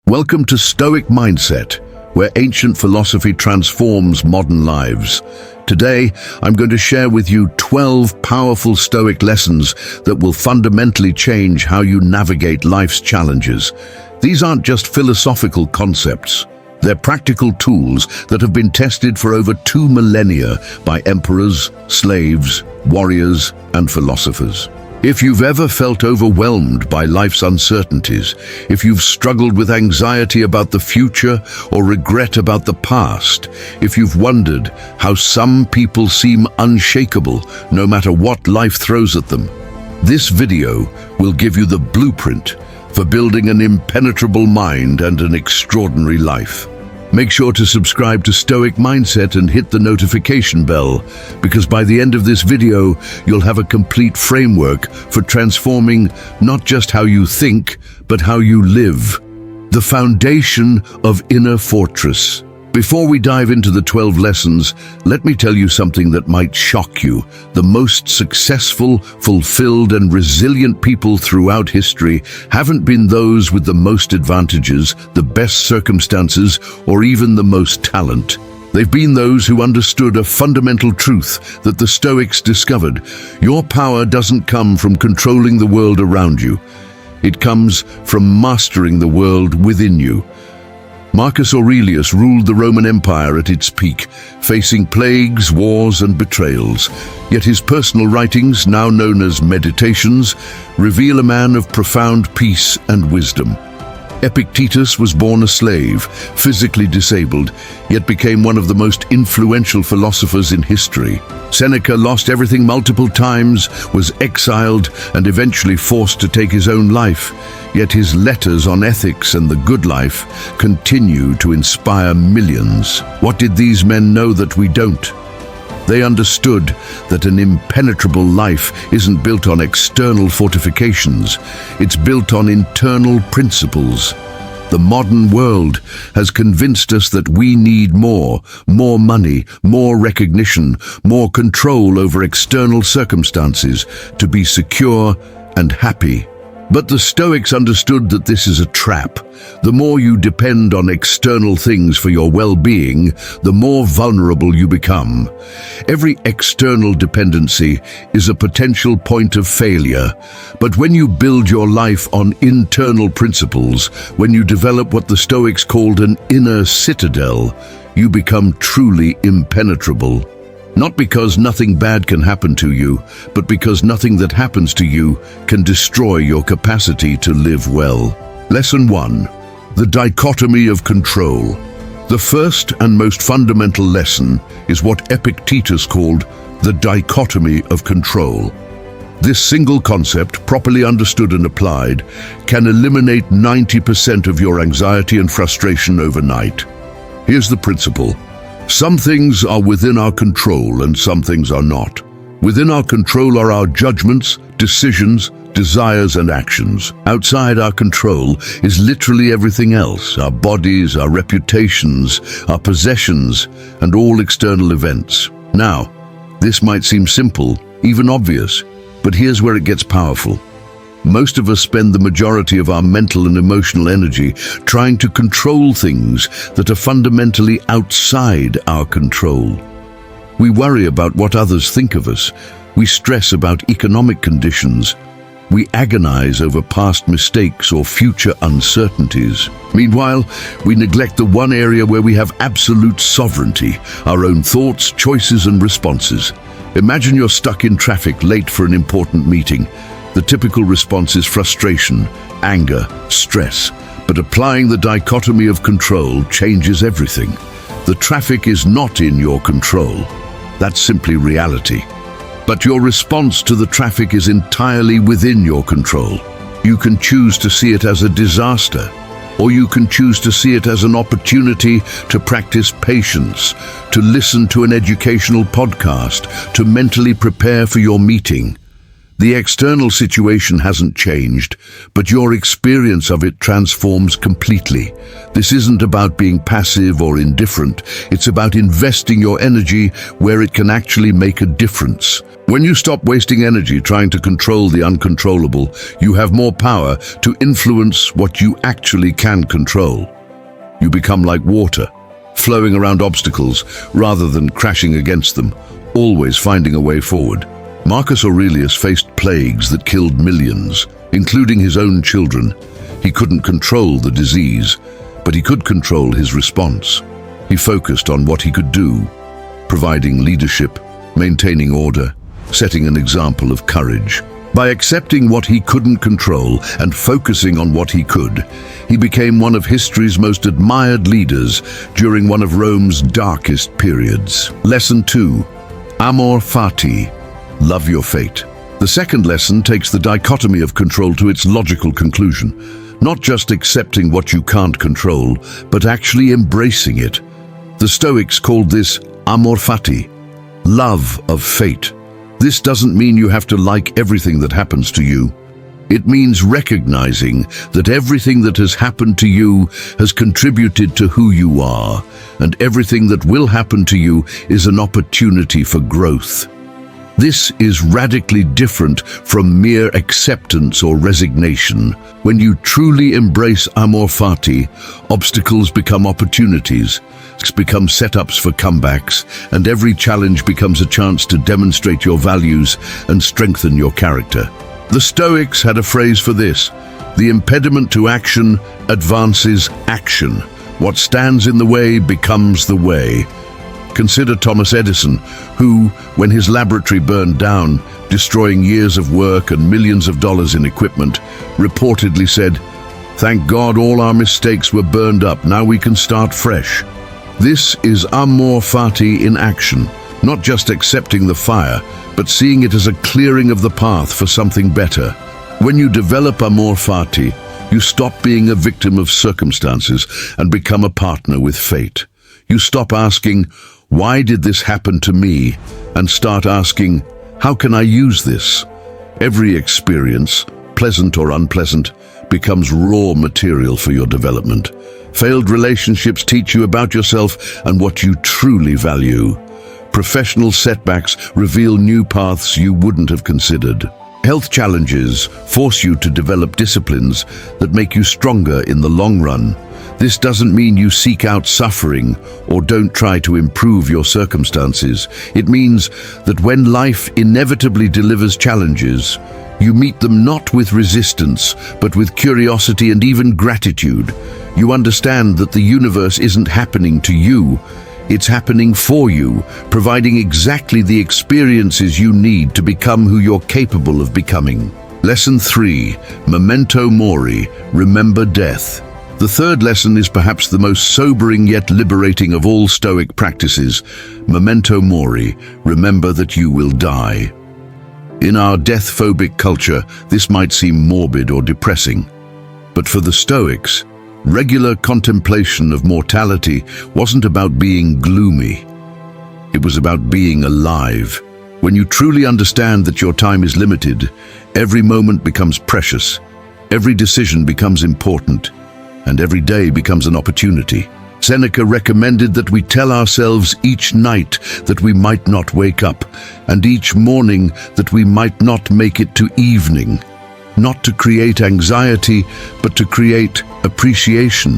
Welcome to Stoic Mindset, where ancient philosophy transforms modern lives. Today, I'm going to share with you 12 powerful Stoic lessons that will fundamentally change how you navigate life's challenges. These aren't just philosophical concepts. They're practical tools that have been tested for over 2 millennia by emperors, slaves, warriors, and philosophers. If you've ever felt overwhelmed by life's uncertainties, if you've struggled with anxiety about the future or regret about the past, if you've wondered how some people seem unshakable no matter what life throws at them, this video will give you the blueprint for building an impenetrable mind and an extraordinary life. Make sure to subscribe to Stoic Mindset and hit the notification bell, because by the end of this video, you'll have a complete framework for transforming not just how you think, but how you live. The foundation of inner fortress. Before we dive into the 12 lessons, let me tell you something that might shock you. The most successful, fulfilled, and resilient people throughout history haven't been those with the most advantages, the best circumstances, or even the most talent. They've been those who understood a fundamental truth that the Stoics discovered. Your power doesn't come from controlling the world around you. It comes from mastering the world within you. Marcus Aurelius ruled the Roman Empire at its peak, facing plagues, wars, and betrayals. Yet his personal writings, now known as Meditations, reveal a man of profound peace and wisdom. Epictetus was born a slave, physically disabled, yet became one of the most influential philosophers in history. Seneca lost everything multiple times, was exiled, and eventually forced to take his own life. Yet his letters on ethics and the good life continue to inspire millions. What did these men know that we don't? They understood that an impenetrable life isn't built on external fortifications. It's built on internal principles. The modern world has convinced us that we need more money, more recognition, more control over external circumstances to be secure and happy. But the Stoics understood that this is a trap. The more you depend on external things for your well-being, the more vulnerable you become. Every external dependency is a potential point of failure. But when you build your life on internal principles, when you develop what the Stoics called an inner citadel, you become truly impenetrable. Not because nothing bad can happen to you, but because nothing that happens to you can destroy your capacity to live well. Lesson 1. The Dichotomy of Control. The first and most fundamental lesson is what Epictetus called the Dichotomy of Control. This single concept, properly understood and applied, can eliminate 90% of your anxiety and frustration overnight. Here's the principle. Some things are within our control and some things are not. Within our control are our judgments, decisions, desires, and actions. Outside our control is literally everything else: our bodies, our reputations, our possessions, and all external events. Now, this might seem simple, even obvious, but here's where it gets powerful. Most of us spend the majority of our mental and emotional energy trying to control things that are fundamentally outside our control. We worry about what others think of us. We stress about economic conditions. We agonize over past mistakes or future uncertainties. Meanwhile, we neglect the one area where we have absolute sovereignty: our own thoughts, choices, and responses. Imagine you're stuck in traffic, late for an important meeting. The typical response is frustration, anger, stress. But applying the dichotomy of control changes everything. The traffic is not in your control. That's simply reality. But your response to the traffic is entirely within your control. You can choose to see it as a disaster, or you can choose to see it as an opportunity to practice patience, to listen to an educational podcast, to mentally prepare for your meeting. The external situation hasn't changed, but your experience of it transforms completely. This isn't about being passive or indifferent. It's about investing your energy where it can actually make a difference. When you stop wasting energy trying to control the uncontrollable, you have more power to influence what you actually can control. You become like water, flowing around obstacles rather than crashing against them, always finding a way forward. Marcus Aurelius faced plagues that killed millions, including his own children. He couldn't control the disease, but he could control his response. He focused on what he could do, providing leadership, maintaining order, setting an example of courage. By accepting what he couldn't control and focusing on what he could, he became one of history's most admired leaders during one of Rome's darkest periods. Lesson 2. Amor fati. Love your fate. The second lesson takes the dichotomy of control to its logical conclusion. Not just accepting what you can't control, but actually embracing it. The Stoics called this amor fati, love of fate. This doesn't mean you have to like everything that happens to you. It means recognizing that everything that has happened to you has contributed to who you are, and everything that will happen to you is an opportunity for growth. This is radically different from mere acceptance or resignation. When you truly embrace amor fati, obstacles become opportunities, become setups for comebacks, and every challenge becomes a chance to demonstrate your values and strengthen your character. The Stoics had a phrase for this: the impediment to action advances action. What stands in the way becomes the way. Consider Thomas Edison, who, when his laboratory burned down, destroying years of work and millions of dollars in equipment, reportedly said, "Thank God all our mistakes were burned up, now we can start fresh." This is amor fati in action, not just accepting the fire, but seeing it as a clearing of the path for something better. When you develop amor fati, you stop being a victim of circumstances and become a partner with fate. You stop asking, "Why did this happen to me?" and start asking, "How can I use this?" Every experience, pleasant or unpleasant, becomes raw material for your development. Failed relationships teach you about yourself and what you truly value. Professional setbacks reveal new paths you wouldn't have considered. Health challenges force you to develop disciplines that make you stronger in the long run. This doesn't mean you seek out suffering or don't try to improve your circumstances. It means that when life inevitably delivers challenges, you meet them not with resistance, but with curiosity and even gratitude. You understand that the universe isn't happening to you, it's happening for you, providing exactly the experiences you need to become who you're capable of becoming. Lesson 3. Memento Mori. Remember death. The third lesson is perhaps the most sobering yet liberating of all Stoic practices. Memento Mori. Remember that you will die. In our death-phobic culture, this might seem morbid or depressing. But for the Stoics, regular contemplation of mortality wasn't about being gloomy. It was about being alive. When you truly understand that your time is limited, every moment becomes precious, every decision becomes important, and every day becomes an opportunity. Seneca recommended that we tell ourselves each night that we might not wake up, and each morning that we might not make it to evening. Not to create anxiety, but to create appreciation.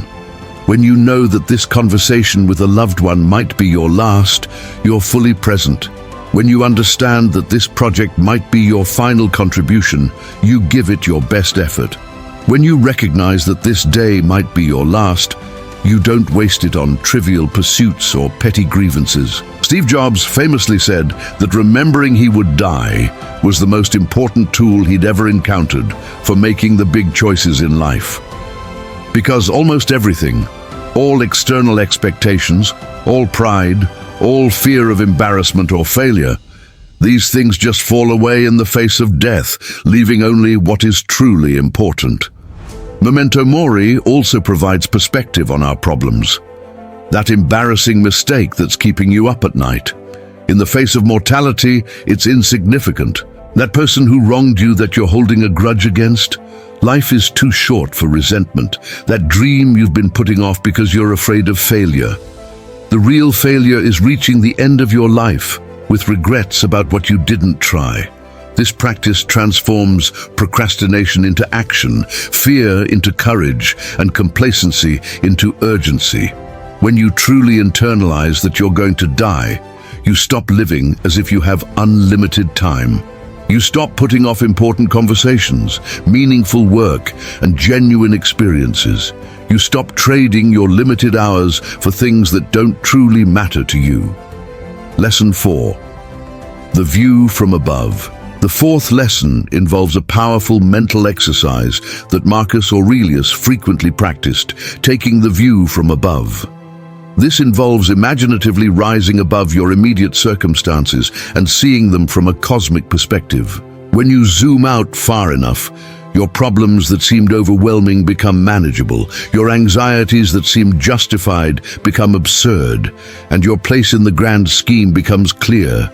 When you know that this conversation with a loved one might be your last, you're fully present. When you understand that this project might be your final contribution, you give it your best effort. When you recognize that this day might be your last, you don't waste it on trivial pursuits or petty grievances. Steve Jobs famously said that remembering he would die was the most important tool he'd ever encountered for making the big choices in life. Because almost everything, all external expectations, all pride, all fear of embarrassment or failure, these things just fall away in the face of death, leaving only what is truly important. Memento Mori also provides perspective on our problems. That embarrassing mistake that's keeping you up at night. In the face of mortality, it's insignificant, That person who wronged you that you're holding a grudge against? Life is too short for resentment. That dream you've been putting off because you're afraid of failure. The real failure is reaching the end of your life with regrets about what you didn't try. This practice transforms procrastination into action, fear into courage, and complacency into urgency. When you truly internalize that you're going to die, you stop living as if you have unlimited time. You stop putting off important conversations, meaningful work, and genuine experiences. You stop trading your limited hours for things that don't truly matter to you. Lesson 4. The view from above. The fourth lesson involves a powerful mental exercise that Marcus Aurelius frequently practiced, taking the view from above. This involves imaginatively rising above your immediate circumstances and seeing them from a cosmic perspective. When you zoom out far enough, your problems that seemed overwhelming become manageable, your anxieties that seemed justified become absurd, and your place in the grand scheme becomes clear.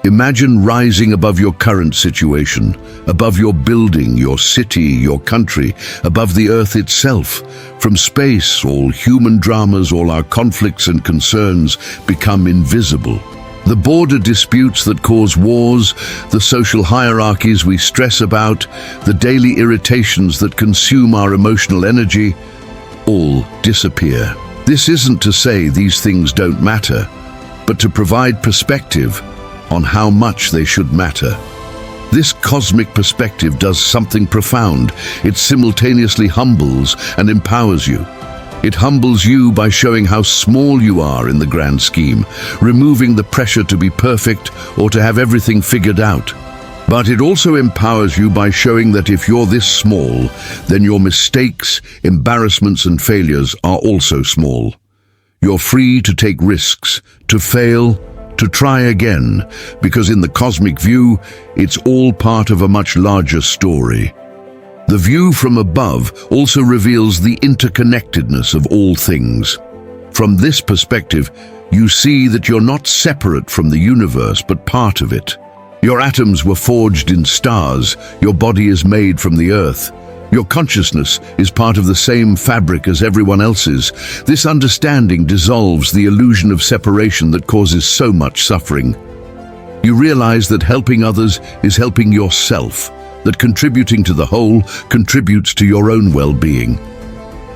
Imagine rising above your current situation, above your building, your city, your country, above the earth itself. From space, all human dramas, all our conflicts and concerns become invisible. The border disputes that cause wars, the social hierarchies we stress about, the daily irritations that consume our emotional energy, all disappear. This isn't to say these things don't matter, but to provide perspective on how much they should matter. This cosmic perspective does something profound. It simultaneously humbles and empowers you. It humbles you by showing how small you are in the grand scheme, removing the pressure to be perfect or to have everything figured out. But it also empowers you by showing that if you're this small, then your mistakes, embarrassments, and failures are also small. You're free to take risks, to fail, to try again, because in the cosmic view, it's all part of a much larger story. The view from above also reveals the interconnectedness of all things. From this perspective, you see that you're not separate from the universe, but part of it. Your atoms were forged in stars, your body is made from the earth. Your consciousness is part of the same fabric as everyone else's. This understanding dissolves the illusion of separation that causes so much suffering. You realize that helping others is helping yourself, that contributing to the whole contributes to your own well-being.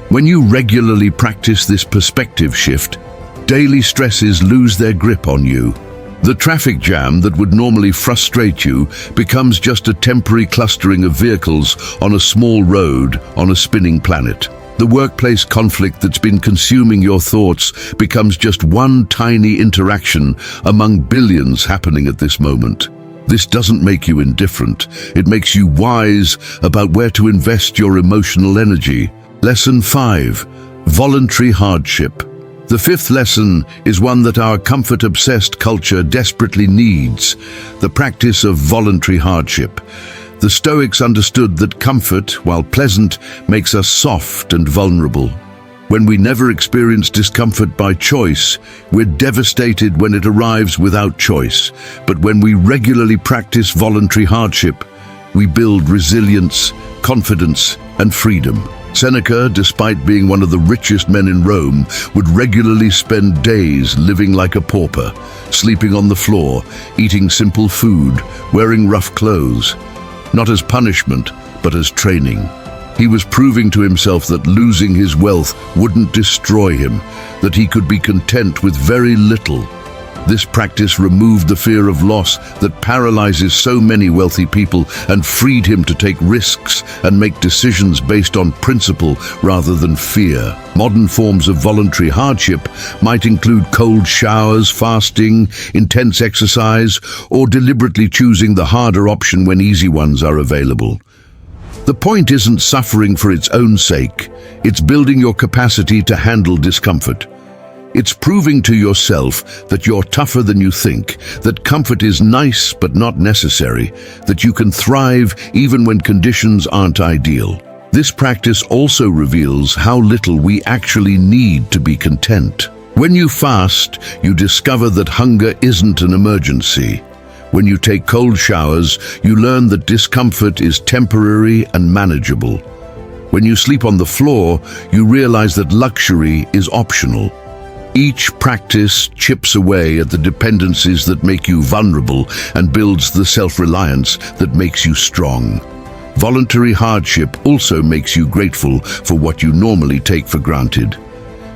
When you regularly practice this perspective shift, daily stresses lose their grip on you. The traffic jam that would normally frustrate you becomes just a temporary clustering of vehicles on a small road on a spinning planet. The workplace conflict that's been consuming your thoughts becomes just one tiny interaction among billions happening at this moment. This doesn't make you indifferent. It makes you wise about where to invest your emotional energy. Lesson 5. Voluntary hardship. The fifth lesson is one that our comfort-obsessed culture desperately needs: the practice of voluntary hardship. The Stoics understood that comfort, while pleasant, makes us soft and vulnerable. When we never experience discomfort by choice, we're devastated when it arrives without choice. But when we regularly practice voluntary hardship, we build resilience, confidence, and freedom. Seneca, despite being one of the richest men in Rome, would regularly spend days living like a pauper, sleeping on the floor, eating simple food, wearing rough clothes. Not as punishment, but as training. He was proving to himself that losing his wealth wouldn't destroy him, that he could be content with very little. This practice removed the fear of loss that paralyzes so many wealthy people and freed him to take risks and make decisions based on principle rather than fear. Modern forms of voluntary hardship might include cold showers, fasting, intense exercise, or deliberately choosing the harder option when easy ones are available. The point isn't suffering for its own sake, it's building your capacity to handle discomfort. It's proving to yourself that you're tougher than you think, that comfort is nice but not necessary, that you can thrive even when conditions aren't ideal. This practice also reveals how little we actually need to be content. When you fast, you discover that hunger isn't an emergency. When you take cold showers, you learn that discomfort is temporary and manageable. When you sleep on the floor, you realize that luxury is optional. Each practice chips away at the dependencies that make you vulnerable and builds the self-reliance that makes you strong. Voluntary hardship also makes you grateful for what you normally take for granted.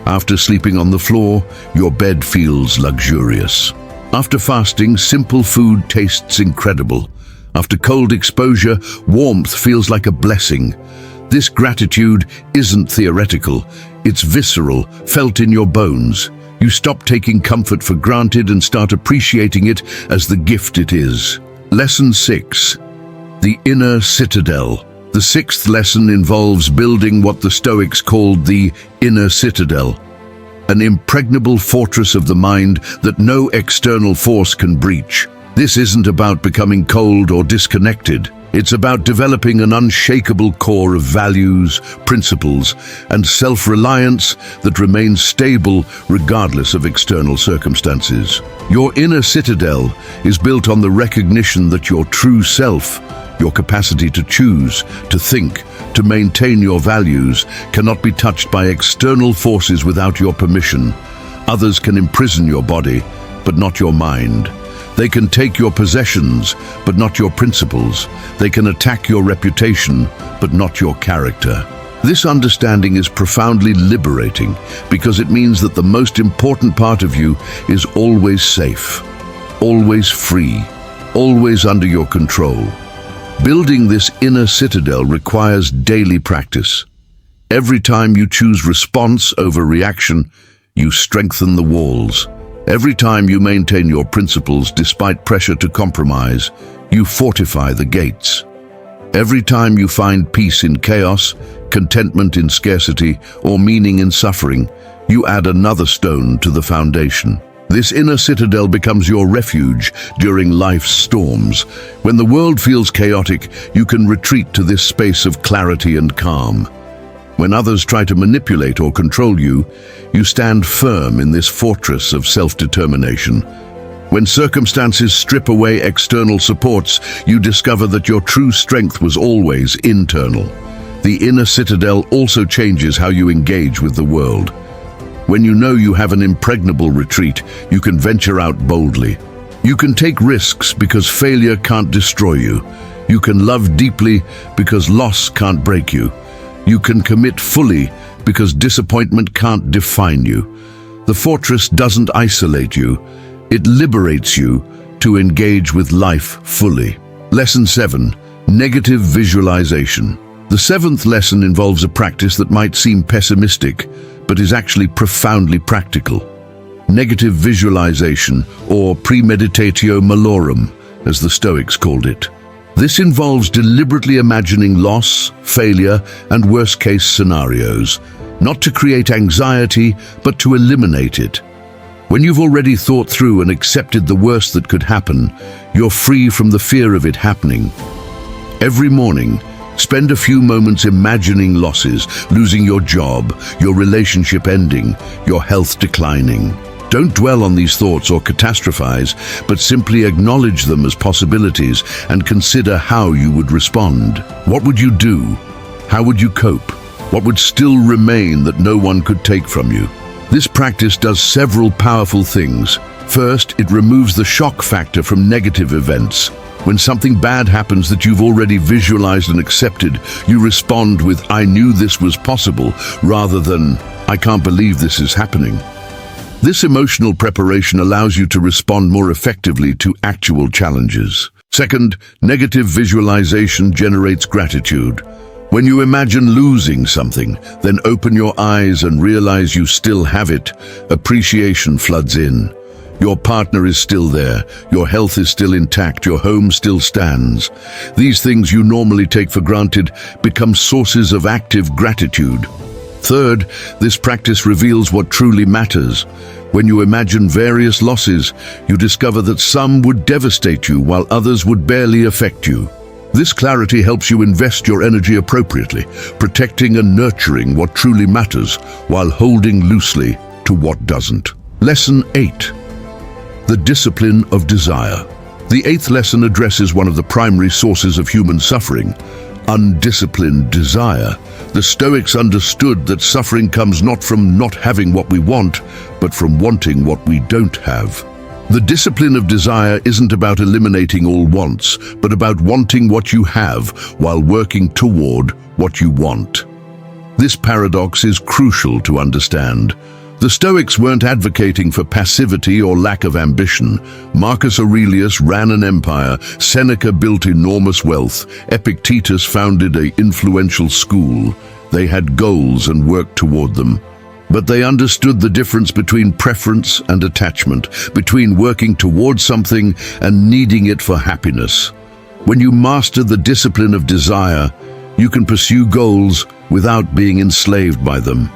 After sleeping on the floor, your bed feels luxurious. After fasting, simple food tastes incredible. After cold exposure, warmth feels like a blessing. This gratitude isn't theoretical, it's visceral, felt in your bones. You stop taking comfort for granted and start appreciating it as the gift it is. Lesson 6. The inner citadel. The sixth lesson involves building what the Stoics called the inner citadel, an impregnable fortress of the mind that no external force can breach. This isn't about becoming cold or disconnected. It's about developing an unshakable core of values, principles, and self-reliance that remains stable regardless of external circumstances. Your inner citadel is built on the recognition that your true self, your capacity to choose, to think, to maintain your values, cannot be touched by external forces without your permission. Others can imprison your body, but not your mind. They can take your possessions, but not your principles. They can attack your reputation, but not your character. This understanding is profoundly liberating because it means that the most important part of you is always safe, always free, always under your control. Building this inner citadel requires daily practice. Every time you choose response over reaction, you strengthen the walls. Every time you maintain your principles despite pressure to compromise, you fortify the gates. Every time you find peace in chaos, contentment in scarcity, or meaning in suffering, you add another stone to the foundation. This inner citadel becomes your refuge during life's storms. When the world feels chaotic, you can retreat to this space of clarity and calm. When others try to manipulate or control you, you stand firm in this fortress of self-determination. When circumstances strip away external supports, you discover that your true strength was always internal. The inner citadel also changes how you engage with the world. When you know you have an impregnable retreat, you can venture out boldly. You can take risks because failure can't destroy you. You can love deeply because loss can't break you. You can commit fully because disappointment can't define you. The fortress doesn't isolate you. It liberates you to engage with life fully. Lesson 7. Negative visualization. The seventh lesson involves a practice that might seem pessimistic, but is actually profoundly practical. Negative visualization, or Premeditatio Malorum, as the Stoics called it. This involves deliberately imagining loss, failure, and worst-case scenarios, not to create anxiety, but to eliminate it. When you've already thought through and accepted the worst that could happen, you're free from the fear of it happening. Every morning, spend a few moments imagining losses, losing your job, your relationship ending, your health declining. Don't dwell on these thoughts or catastrophize, but simply acknowledge them as possibilities and consider how you would respond. What would you do? How would you cope? What would still remain that no one could take from you? This practice does several powerful things. First, it removes the shock factor from negative events. When something bad happens that you've already visualized and accepted, you respond with, "I knew this was possible," rather than, "I can't believe this is happening." This emotional preparation allows you to respond more effectively to actual challenges. Second, negative visualization generates gratitude. When you imagine losing something, then open your eyes and realize you still have it, appreciation floods in. Your partner is still there, your health is still intact, your home still stands. These things you normally take for granted become sources of active gratitude. Third, this practice reveals what truly matters. When you imagine various losses, you discover that some would devastate you while others would barely affect you. This clarity helps you invest your energy appropriately, protecting and nurturing what truly matters while holding loosely to what doesn't. Lesson 8. The discipline of desire. The eighth lesson addresses one of the primary sources of human suffering: undisciplined desire. The Stoics understood that suffering comes not from not having what we want, but from wanting what we don't have. The discipline of desire isn't about eliminating all wants, but about wanting what you have while working toward what you want. This paradox is crucial to understand. The Stoics weren't advocating for passivity or lack of ambition. Marcus Aurelius ran an empire, Seneca built enormous wealth, Epictetus founded an influential school. They had goals and worked toward them. But they understood the difference between preference and attachment, between working toward something and needing it for happiness. When you master the discipline of desire, you can pursue goals without being enslaved by them.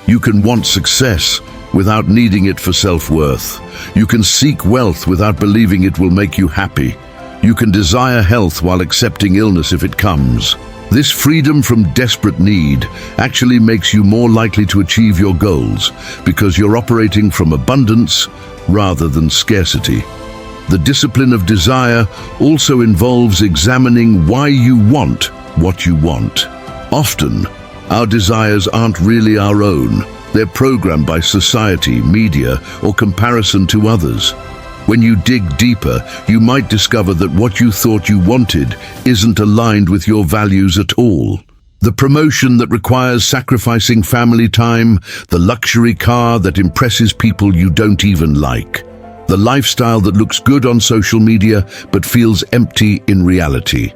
You can want success without needing it for self-worth. You can seek wealth without believing it will make you happy. You can desire health while accepting illness if it comes. This freedom from desperate need actually makes you more likely to achieve your goals because you're operating from abundance rather than scarcity. The discipline of desire also involves examining why you want what you want. Often, our desires aren't really our own. They're programmed by society, media, or comparison to others. When you dig deeper, you might discover that what you thought you wanted isn't aligned with your values at all. The promotion that requires sacrificing family time, the luxury car that impresses people you don't even like, the lifestyle that looks good on social media but feels empty in reality.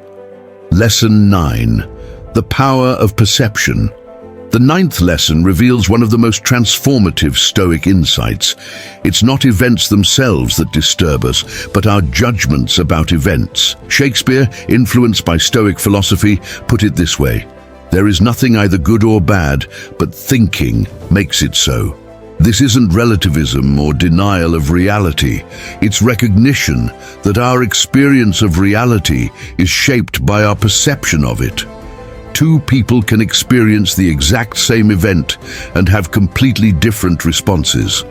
Lesson 9. The power of perception. The ninth lesson reveals one of the most transformative Stoic insights. It's not events themselves that disturb us, but our judgments about events. Shakespeare, influenced by Stoic philosophy, put it this way: "There is nothing either good or bad, but thinking makes it so." This isn't relativism or denial of reality. It's recognition that our experience of reality is shaped by our perception of it. Two people can experience the exact same event and have completely different responses.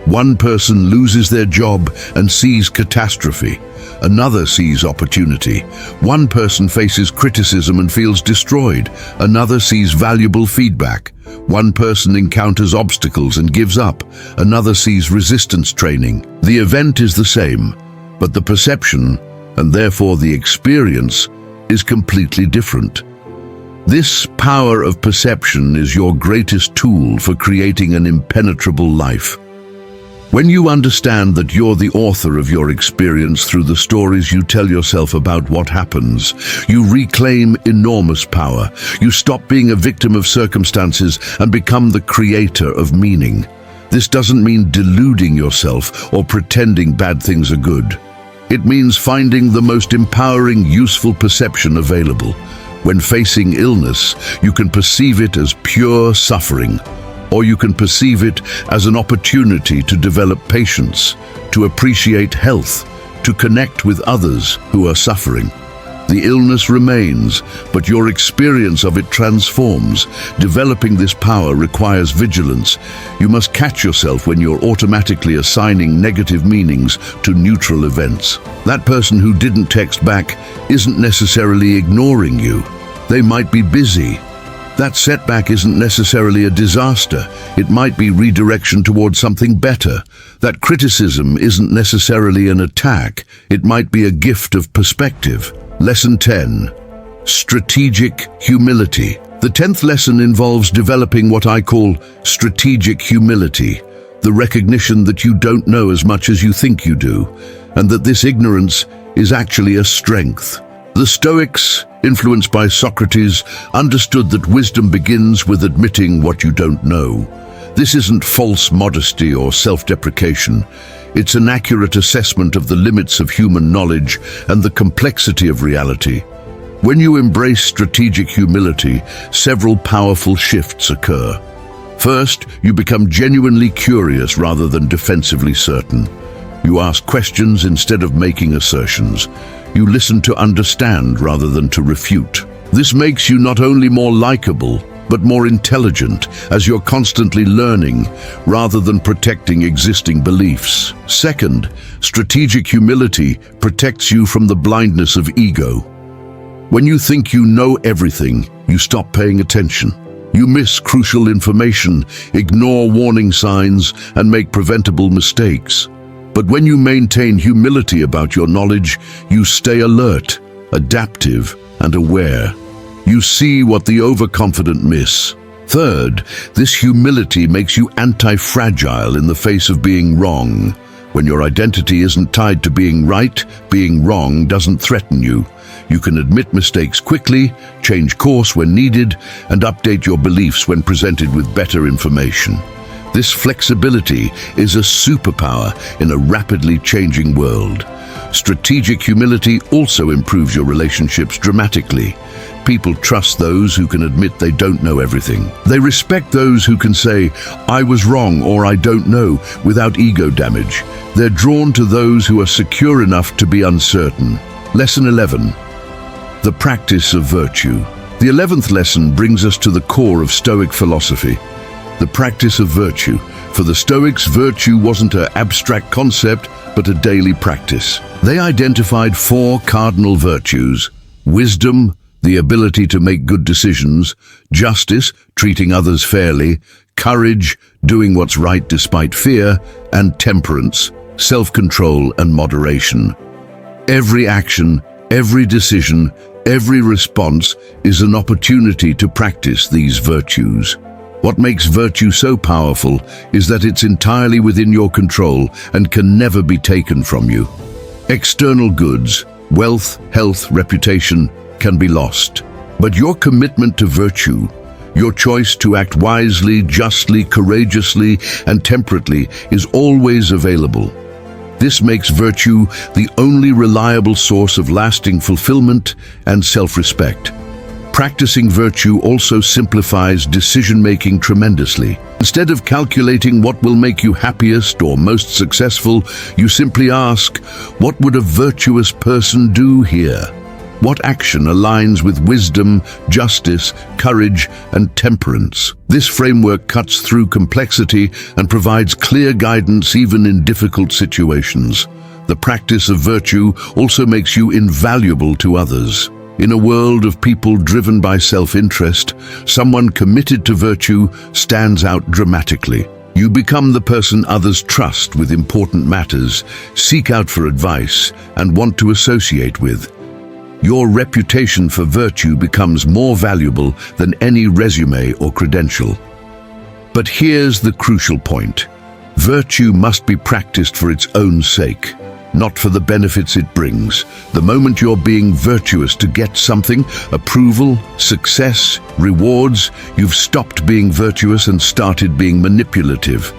One person loses their job and sees catastrophe. Another sees opportunity. One person faces criticism and feels destroyed. Another sees valuable feedback. One person encounters obstacles and gives up. Another sees resistance training. The event is the same, but the perception, and therefore the experience, is completely different. This power of perception is your greatest tool for creating an impenetrable life. When you understand that you're the author of your experience through the stories you tell yourself about what happens, you reclaim enormous power. You stop being a victim of circumstances and become the creator of meaning. This doesn't mean deluding yourself or pretending bad things are good. It means finding the most empowering, useful perception available. When facing illness, you can perceive it as pure suffering, or you can perceive it as an opportunity to develop patience, to appreciate health, to connect with others who are suffering. The illness remains, but your experience of it transforms. Developing this power requires vigilance. You must catch yourself when you're automatically assigning negative meanings to neutral events. That person who didn't text back isn't necessarily ignoring you. They might be busy. That setback isn't necessarily a disaster. It might be redirection towards something better. That criticism isn't necessarily an attack. It might be a gift of perspective. Lesson 10. Strategic humility. The 10th lesson involves developing what I call strategic humility, the recognition that you don't know as much as you think you do, and that this ignorance is actually a strength. The Stoics, influenced by Socrates, understood that wisdom begins with admitting what you don't know. This isn't false modesty or self-deprecation. It's an accurate assessment of the limits of human knowledge and the complexity of reality. When you embrace strategic humility, several powerful shifts occur. First, you become genuinely curious rather than defensively certain. You ask questions instead of making assertions. You listen to understand rather than to refute. This makes you not only more likable, but more intelligent, as you're constantly learning rather than protecting existing beliefs. Second, strategic humility protects you from the blindness of ego. When you think you know everything, you stop paying attention. You miss crucial information, ignore warning signs, and make preventable mistakes. But when you maintain humility about your knowledge, you stay alert, adaptive, and aware. You see what the overconfident miss. Third, this humility makes you anti-fragile in the face of being wrong. When your identity isn't tied to being right, being wrong doesn't threaten you. You can admit mistakes quickly, change course when needed, and update your beliefs when presented with better information. This flexibility is a superpower in a rapidly changing world. Strategic humility also improves your relationships dramatically. People trust those who can admit they don't know everything. They respect those who can say, "I was wrong" or "I don't know," without ego damage. They're drawn to those who are secure enough to be uncertain. Lesson 11. The practice of virtue. The 11th lesson brings us to the core of Stoic philosophy. The practice of virtue. For the Stoics, virtue wasn't an abstract concept, but a daily practice. They identified 4 cardinal virtues: wisdom, the ability to make good decisions; justice, treating others fairly; courage, doing what's right despite fear; and temperance, self-control and moderation. Every action, every decision, every response is an opportunity to practice these virtues. What makes virtue so powerful is that it's entirely within your control and can never be taken from you. External goods, wealth, health, reputation can be lost. But your commitment to virtue, your choice to act wisely, justly, courageously, and temperately is always available. This makes virtue the only reliable source of lasting fulfillment and self-respect. Practicing virtue also simplifies decision-making tremendously. Instead of calculating what will make you happiest or most successful, you simply ask, what would a virtuous person do here? What action aligns with wisdom, justice, courage, and temperance? This framework cuts through complexity and provides clear guidance even in difficult situations. The practice of virtue also makes you invaluable to others. In a world of people driven by self-interest, someone committed to virtue stands out dramatically. You become the person others trust with important matters, seek out for advice, and want to associate with. Your reputation for virtue becomes more valuable than any resume or credential. But here's the crucial point. Virtue must be practiced for its own sake, not for the benefits it brings. The moment you're being virtuous to get something, approval, success, rewards, you've stopped being virtuous and started being manipulative.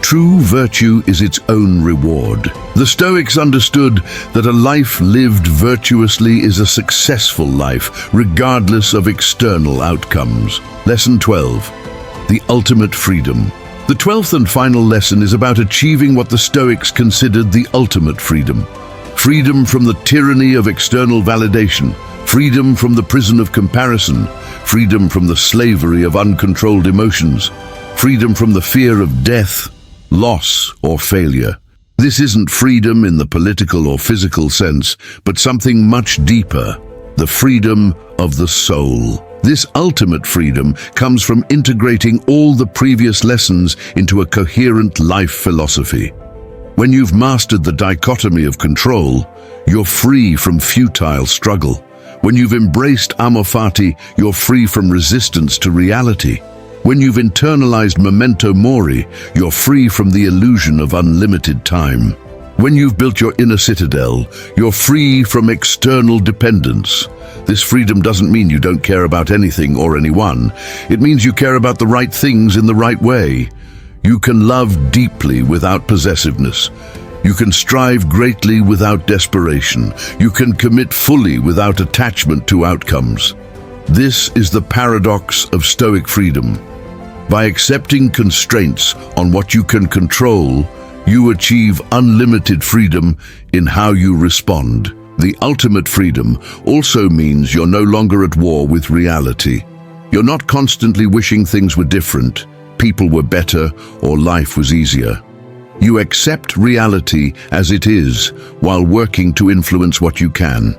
True virtue is its own reward. The Stoics understood that a life lived virtuously is a successful life, regardless of external outcomes. Lesson 12. The ultimate freedom. The 12th and final lesson is about achieving what the Stoics considered the ultimate freedom. Freedom from the tyranny of external validation, freedom from the prison of comparison, freedom from the slavery of uncontrolled emotions, freedom from the fear of death, loss, or failure. This isn't freedom in the political or physical sense, but something much deeper, the freedom of the soul. This ultimate freedom comes from integrating all the previous lessons into a coherent life philosophy. When you've mastered the dichotomy of control, you're free from futile struggle. When you've embraced Amor fati, you're free from resistance to reality. When you've internalized Memento Mori, you're free from the illusion of unlimited time. When you've built your inner citadel, you're free from external dependence. This freedom doesn't mean you don't care about anything or anyone. It means you care about the right things in the right way. You can love deeply without possessiveness. You can strive greatly without desperation. You can commit fully without attachment to outcomes. This is the paradox of Stoic freedom. By accepting constraints on what you can control, you achieve unlimited freedom in how you respond. The ultimate freedom also means you're no longer at war with reality. You're not constantly wishing things were different, people were better, or life was easier. You accept reality as it is while working to influence what you can.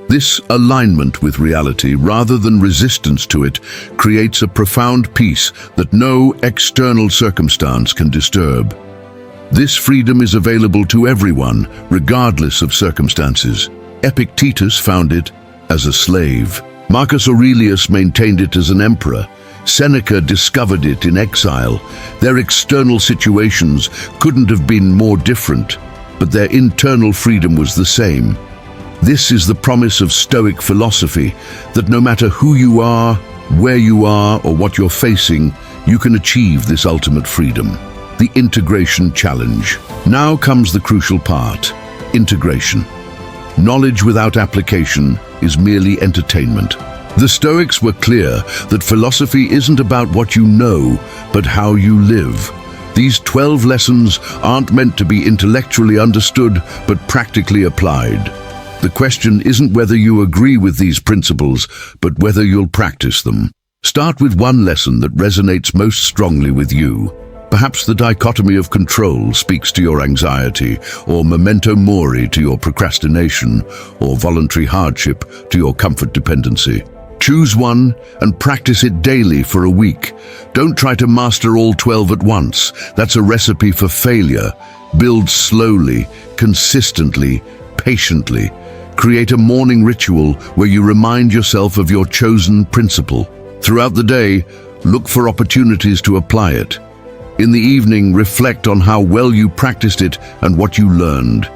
This alignment with reality, rather than resistance to it, creates a profound peace that no external circumstance can disturb. This freedom is available to everyone, regardless of circumstances. Epictetus found it as a slave. Marcus Aurelius maintained it as an emperor. Seneca discovered it in exile. Their external situations couldn't have been more different, but their internal freedom was the same. This is the promise of Stoic philosophy, that no matter who you are, where you are, or what you're facing, you can achieve this ultimate freedom. The integration challenge. Now comes the crucial part: integration. Knowledge without application is merely entertainment. The Stoics were clear that philosophy isn't about what you know, but how you live. These 12 lessons aren't meant to be intellectually understood, but practically applied. The question isn't whether you agree with these principles, but whether you'll practice them. Start with one lesson that resonates most strongly with you. Perhaps the dichotomy of control speaks to your anxiety, or Memento Mori to your procrastination, or voluntary hardship to your comfort dependency. Choose one and practice it daily for a week. Don't try to master all 12 at once. That's a recipe for failure. Build slowly, consistently, patiently. Create a morning ritual where you remind yourself of your chosen principle. Throughout the day, look for opportunities to apply it. In the evening, reflect on how well you practiced it and what you learned.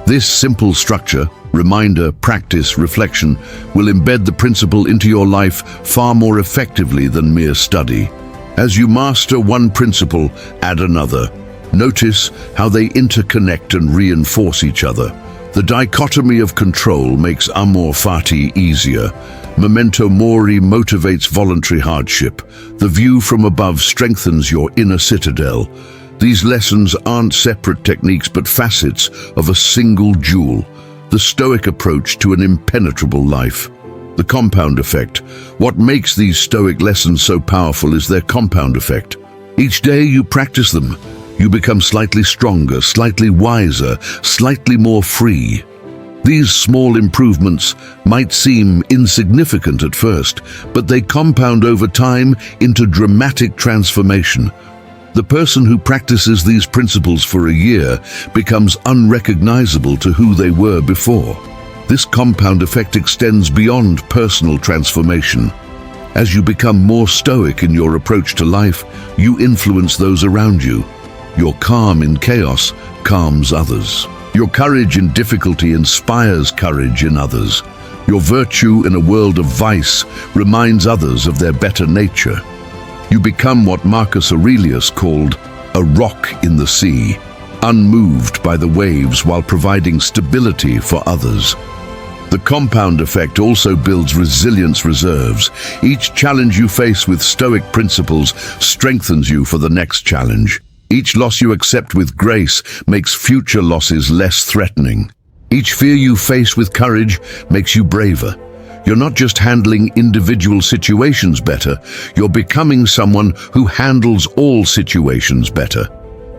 This simple structure, reminder, practice, reflection, will embed the principle into your life far more effectively than mere study. As you master one principle, add another. Notice how they interconnect and reinforce each other. The dichotomy of control makes Amor fati easier. Memento Mori motivates voluntary hardship. The view from above strengthens your inner citadel. These lessons aren't separate techniques but facets of a single jewel, the Stoic approach to an impenetrable life. The compound effect. What makes these Stoic lessons so powerful is their compound effect. Each day you practice them, you become slightly stronger, slightly wiser, slightly more free. These small improvements might seem insignificant at first, but they compound over time into dramatic transformation. The person who practices these principles for a year becomes unrecognizable to who they were before. This compound effect extends beyond personal transformation. As you become more stoic in your approach to life, you influence those around you. Your calm in chaos calms others. Your courage in difficulty inspires courage in others. Your virtue in a world of vice reminds others of their better nature. You become what Marcus Aurelius called a rock in the sea, unmoved by the waves while providing stability for others. The compound effect also builds resilience reserves. Each challenge you face with Stoic principles strengthens you for the next challenge. Each loss you accept with grace makes future losses less threatening. Each fear you face with courage makes you braver. You're not just handling individual situations better, you're becoming someone who handles all situations better.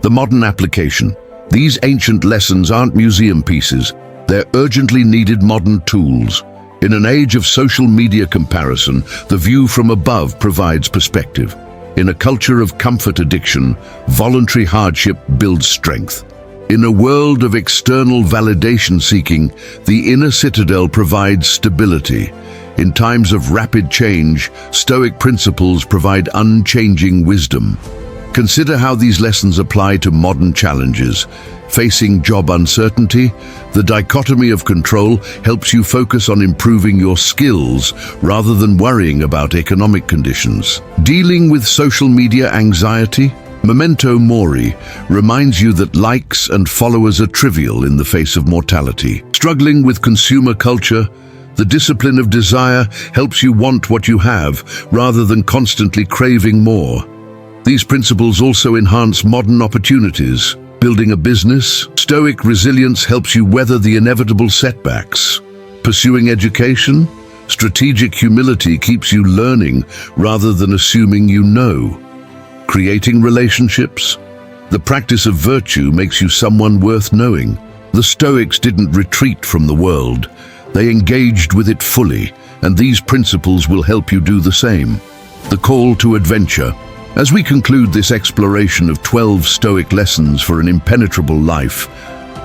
The modern application. These ancient lessons aren't museum pieces, they're urgently needed modern tools. In an age of social media comparison, the view from above provides perspective. In a culture of comfort addiction, voluntary hardship builds strength. In a world of external validation seeking, the inner citadel provides stability. In times of rapid change, Stoic principles provide unchanging wisdom. Consider how these lessons apply to modern challenges. Facing job uncertainty, the dichotomy of control helps you focus on improving your skills rather than worrying about economic conditions. Dealing with social media anxiety, Memento Mori reminds you that likes and followers are trivial in the face of mortality. Struggling with consumer culture, the discipline of desire helps you want what you have rather than constantly craving more. These principles also enhance modern opportunities. Building a business, Stoic resilience helps you weather the inevitable setbacks. Pursuing education, Strategic humility keeps you learning rather than assuming you know. Creating relationships? The practice of virtue makes you someone worth knowing. The Stoics didn't retreat from the world. They engaged with it fully, and these principles will help you do the same. The call to adventure. As we conclude this exploration of 12 Stoic lessons for an impenetrable life,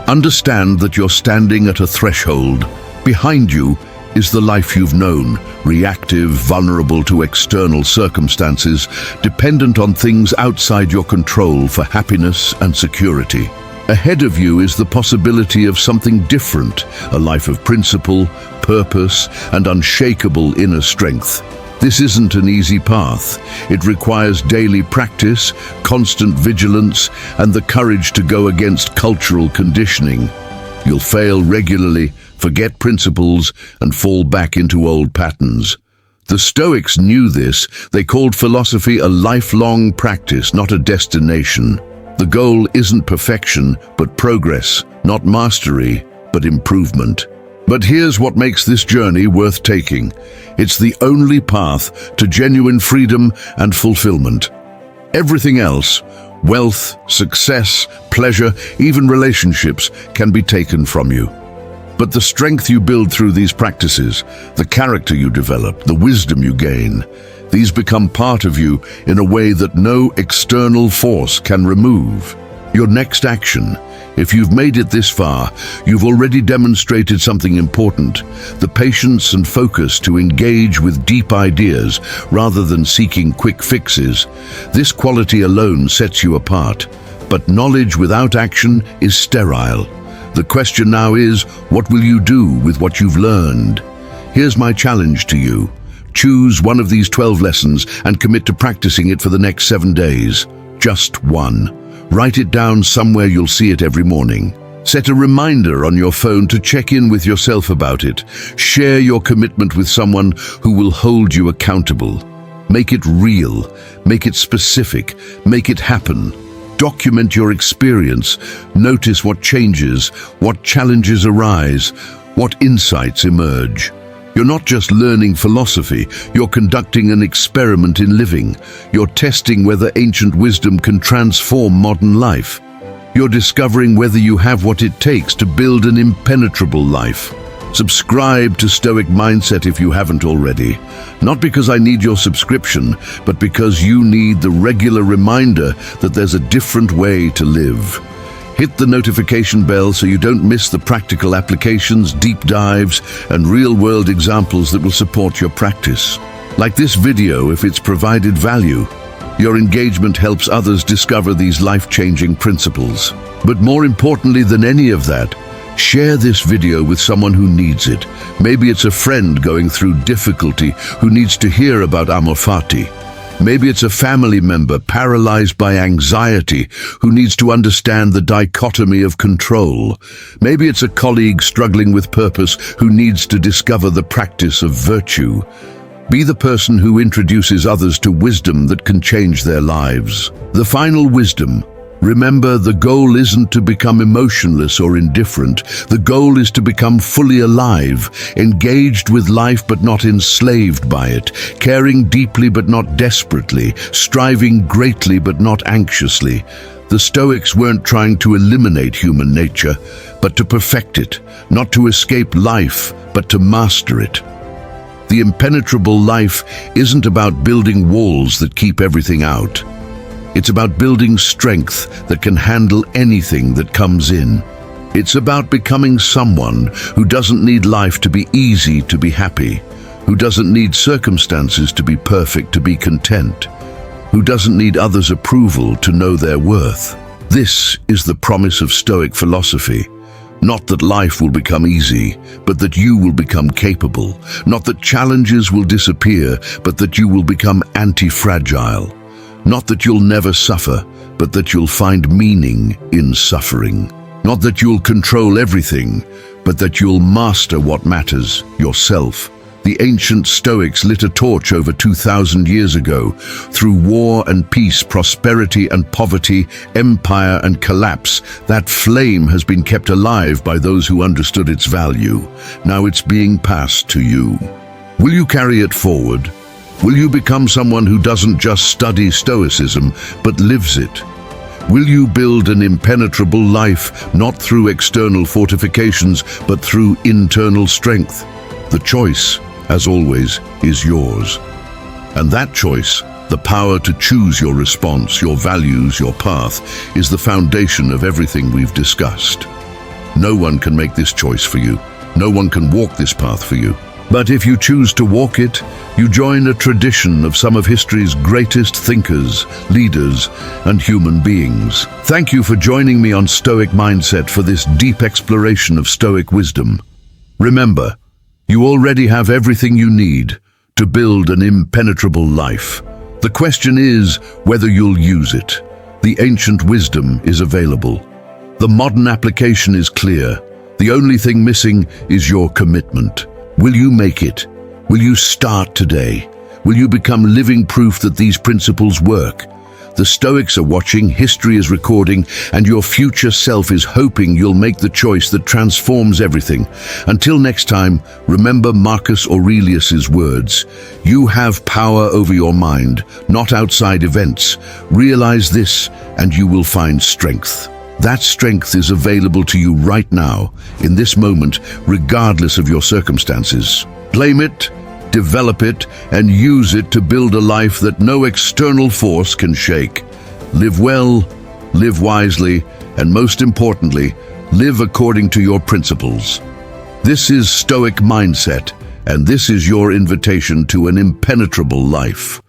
understand that you're standing at a threshold. Behind you is the life you've known, reactive, vulnerable to external circumstances, dependent on things outside your control for happiness and security. Ahead of you is the possibility of something different, a life of principle, purpose, and unshakable inner strength. This isn't an easy path. It requires daily practice, constant vigilance, and the courage to go against cultural conditioning. You'll fail regularly, forget principles, and fall back into old patterns. The Stoics knew this. They called philosophy a lifelong practice, not a destination. The goal isn't perfection, but progress, not mastery, but improvement. But here's what makes this journey worth taking. It's the only path to genuine freedom and fulfillment. Everything else, wealth, success, pleasure, even relationships, can be taken from you. But the strength you build through these practices, the character you develop, the wisdom you gain, these become part of you in a way that no external force can remove. Your next action, if you've made it this far, you've already demonstrated something important: the patience and focus to engage with deep ideas rather than seeking quick fixes. This quality alone sets you apart. But knowledge without action is sterile. The question now is, what will you do with what you've learned? Here's my challenge to you. Choose one of these 12 lessons and commit to practicing it for the next 7 days. Just one. Write it down somewhere you'll see it every morning. Set a reminder on your phone to check in with yourself about it. Share your commitment with someone who will hold you accountable. Make it real. Make it specific. Make it happen. Document your experience. Notice what changes, what challenges arise, what insights emerge. You're not just learning philosophy, you're conducting an experiment in living. You're testing whether ancient wisdom can transform modern life. You're discovering whether you have what it takes to build an impenetrable life. Subscribe to Stoic Mindset if you haven't already. Not because I need your subscription, but because you need the regular reminder that there's a different way to live. Hit the notification bell so you don't miss the practical applications, deep dives, and real-world examples that will support your practice. Like this video if it's provided value. Your engagement helps others discover these life-changing principles. But more importantly than any of that, share this video with someone who needs it. Maybe it's a friend going through difficulty who needs to hear about Amor fati. Maybe it's a family member paralyzed by anxiety who needs to understand the dichotomy of control. Maybe it's a colleague struggling with purpose who needs to discover the practice of virtue. Be the person who introduces others to wisdom that can change their lives. The final wisdom. Remember, the goal isn't to become emotionless or indifferent. The goal is to become fully alive, engaged with life but not enslaved by it, caring deeply but not desperately, striving greatly but not anxiously. The Stoics weren't trying to eliminate human nature, but to perfect it, not to escape life, but to master it. The impenetrable life isn't about building walls that keep everything out. It's about building strength that can handle anything that comes in. It's about becoming someone who doesn't need life to be easy to be happy, who doesn't need circumstances to be perfect to be content, who doesn't need others' approval to know their worth. This is the promise of Stoic philosophy. Not that life will become easy, but that you will become capable. Not that challenges will disappear, but that you will become anti-fragile. Not that you'll never suffer, but that you'll find meaning in suffering. Not that you'll control everything, but that you'll master what matters, yourself. The ancient Stoics lit a torch over 2,000 years ago. Through war and peace, prosperity and poverty, empire and collapse, that flame has been kept alive by those who understood its value. Now it's being passed to you. Will you carry it forward? Will you become someone who doesn't just study Stoicism, but lives it? Will you build an impenetrable life, not through external fortifications, but through internal strength? The choice, as always, is yours. And that choice, the power to choose your response, your values, your path, is the foundation of everything we've discussed. No one can make this choice for you. No one can walk this path for you. But if you choose to walk it, you join a tradition of some of history's greatest thinkers, leaders, and human beings. Thank you for joining me on Stoic Mindset for this deep exploration of Stoic wisdom. Remember, you already have everything you need to build an impenetrable life. The question is whether you'll use it. The ancient wisdom is available. The modern application is clear. The only thing missing is your commitment. Will you make it? Will you start today? Will you become living proof that these principles work? The Stoics are watching, history is recording, and your future self is hoping you'll make the choice that transforms everything. Until next time, remember Marcus Aurelius's words. You have power over your mind, not outside events. Realize this, and you will find strength. That strength is available to you right now, in this moment, regardless of your circumstances. Claim it, develop it, and use it to build a life that no external force can shake. Live well, live wisely, and most importantly, live according to your principles. This is Stoic Mindset, and this is your invitation to an impenetrable life.